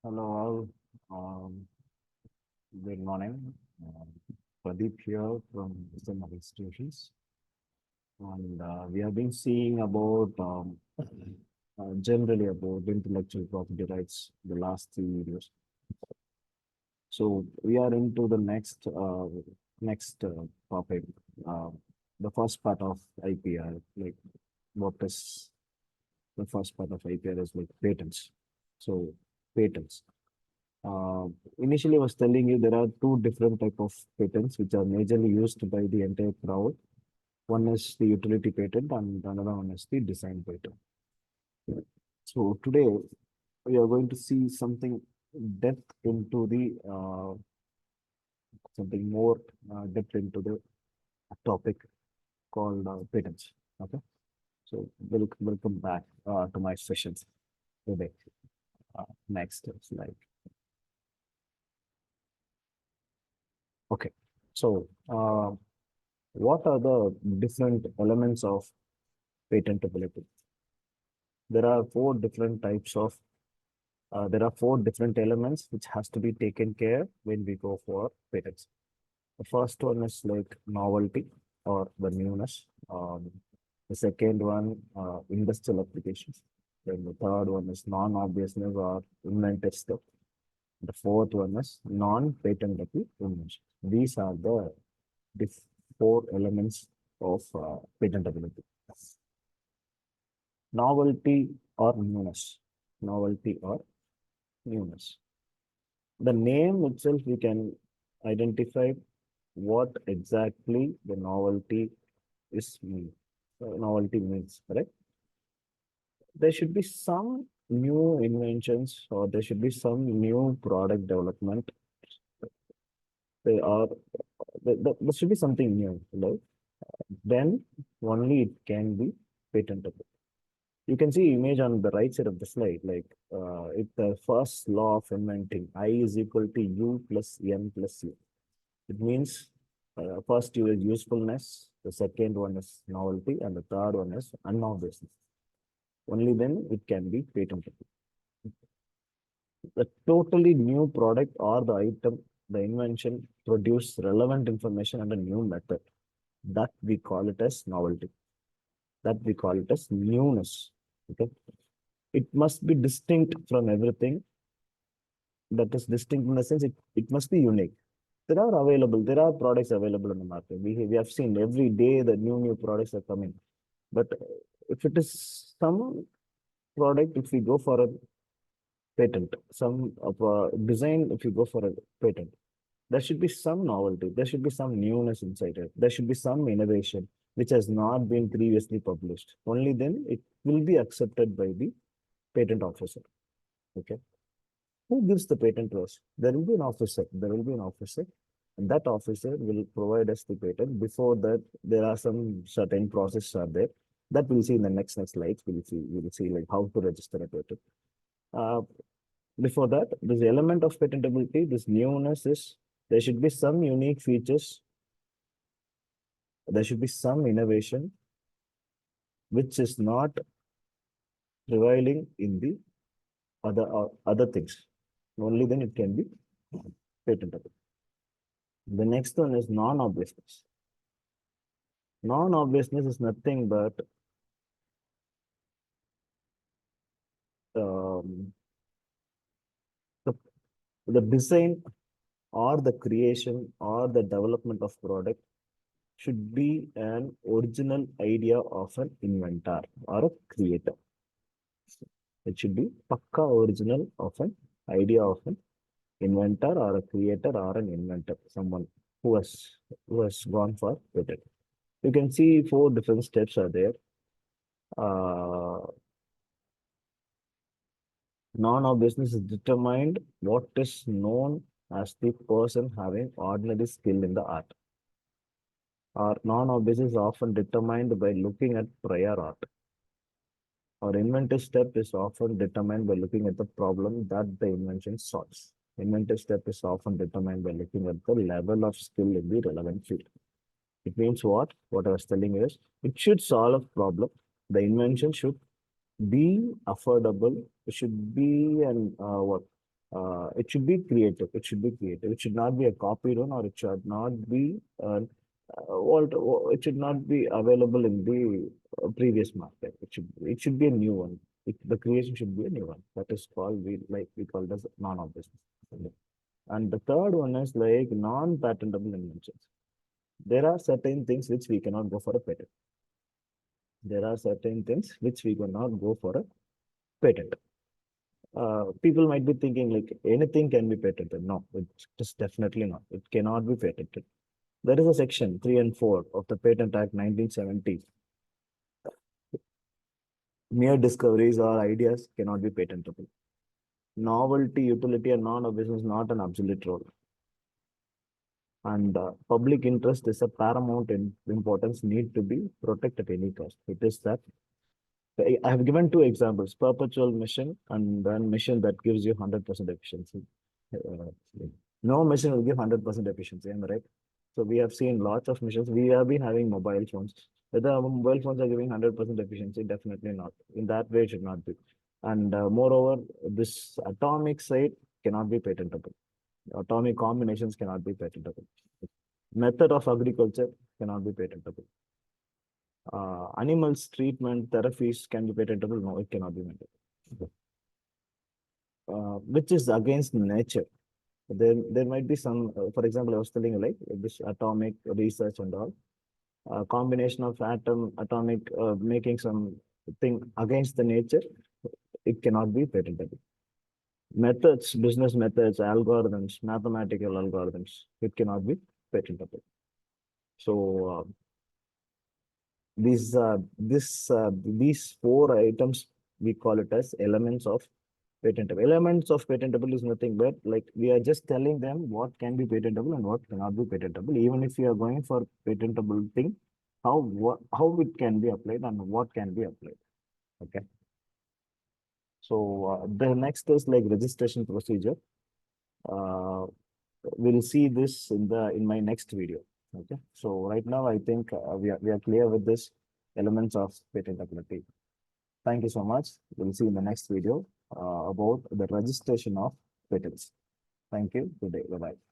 Hello all. Good morning. Pradeep here from some institutions, and we have been seeing about generally about intellectual property rights the last 3 videos. So we are into the next topic. Uh, the first part of IPR, like what is the first part of IPR is like patents. So patents. Uh, Initially, I was telling you there are two different type of patents which are majorly used by the entire crowd. One is the utility patent and another one is the design patent. So today we are going to see something depth into the something more depth into the topic called patents. Okay, so welcome back to my sessions today. Next slide. Okay, so what are the different elements of patentability? There are four different elements which has to be taken care when we go for patents. The first one is like novelty or the newness. The second one, industrial applications. Then the third one is non-obviousness or invented stuff. The fourth one is non-patentable invention. These are the four elements of patentability. Novelty or newness. Novelty or newness. The name itself, we can identify what exactly the novelty is mean. Novelty means, correct? There should be some new inventions or there should be some new product development. They are there should be something new, right? Then only it can be patentable. You can see image on the right side of the slide, like if the first law of inventing I is equal to U plus N plus U. It means first you is usefulness, the second one is novelty, and the third one is unobviousness. Only then it can be patentable. The totally new product or the item, the invention produce relevant information and a new method. That we call it as novelty. That we call it as newness. Okay. It must be distinct from everything. That is distinct in the sense it must be unique. There are products available in the market. We have seen every day the new products are coming. But if it is some product, if we go for a patent, some of a design, if you go for a patent, there should be some novelty, there should be some newness inside it, there should be some innovation which has not been previously published. Only then it will be accepted by the patent officer. Okay. Who gives the patent to us? There will be an officer. There will be an officer, and that officer will provide us the patent. Before that, there are some certain processes are there that we'll see in the next slides. We'll see like how to register a patent. Uh, Before that, this element of patentability, this newness is there should be some unique features. There should be some innovation which is not prevailing in the other things. Only then it can be patentable. The next one is non-obviousness. Non-obviousness is nothing but um, the, the design or the creation or the development of product should be an original idea of an inventor or a creator. It should be pakka original of an idea of an inventor or a creator or an inventor, someone who has gone for patent. You can see four different steps are there. Uh, Non-obviousness is determined what is known as the person having ordinary skill in the art. Or non-obvious is often determined by looking at prior art. Our inventive step is often determined by looking at the problem that the invention solves. Inventive step is often determined by looking at the level of skill in the relevant field. It means what? What I was telling you is it should solve a problem. The invention should be affordable. It should be an what? It should be creative. It should be creative. It should not be a copied one, or it should not be it should not be available in the previous market. It should be a new one. The creation should be a new one. That is called we call it as non-obviousness. And the third one is like non-patentable inventions. There are certain things which we cannot go for a patent. There are certain things which we cannot go for a patent. People might be thinking like anything can be patented. No, it's just definitely not. It cannot be patented. There is a section 3 and 4 of the Patent Act 1970. Mere discoveries or ideas cannot be patentable. Novelty, utility, and non-obviousness is not an absolute rule. And public interest is a paramount importance need to be protected at any cost. It is that I have given two examples: perpetual mission and then mission that gives you 100% efficiency. Uh, no mission will give 100% efficiency. Am I right? So we have seen lots of missions. We have been having mobile phones. Whether our mobile phones are giving 100% efficiency, definitely not. In that way, it should not be. And moreover, this atomic site cannot be patentable. Atomic combinations cannot be patentable. Method of agriculture cannot be patentable. Animals treatment therapies can be patentable. No, it cannot be patentable. Which is against nature. There might be some, for example, I was telling you like this atomic research and all. Combination of atomic making some thing against the nature, it cannot be patentable. Methods, business methods, algorithms, mathematical algorithms, it cannot be patentable. So these four items, we call it as elements of patentable. Elements of patentable is nothing but like we are just telling them what can be patentable and what cannot be patentable. Even if you are going for patentable thing, how it can be applied and what can be applied. Okay. So the next is like registration procedure. Uh, we'll see this in my next video. Okay. So right now I think we are clear with this elements of patentability. Thank you so much. We'll see in the next video about the registration of patents. Thank you. Good day. Bye-bye.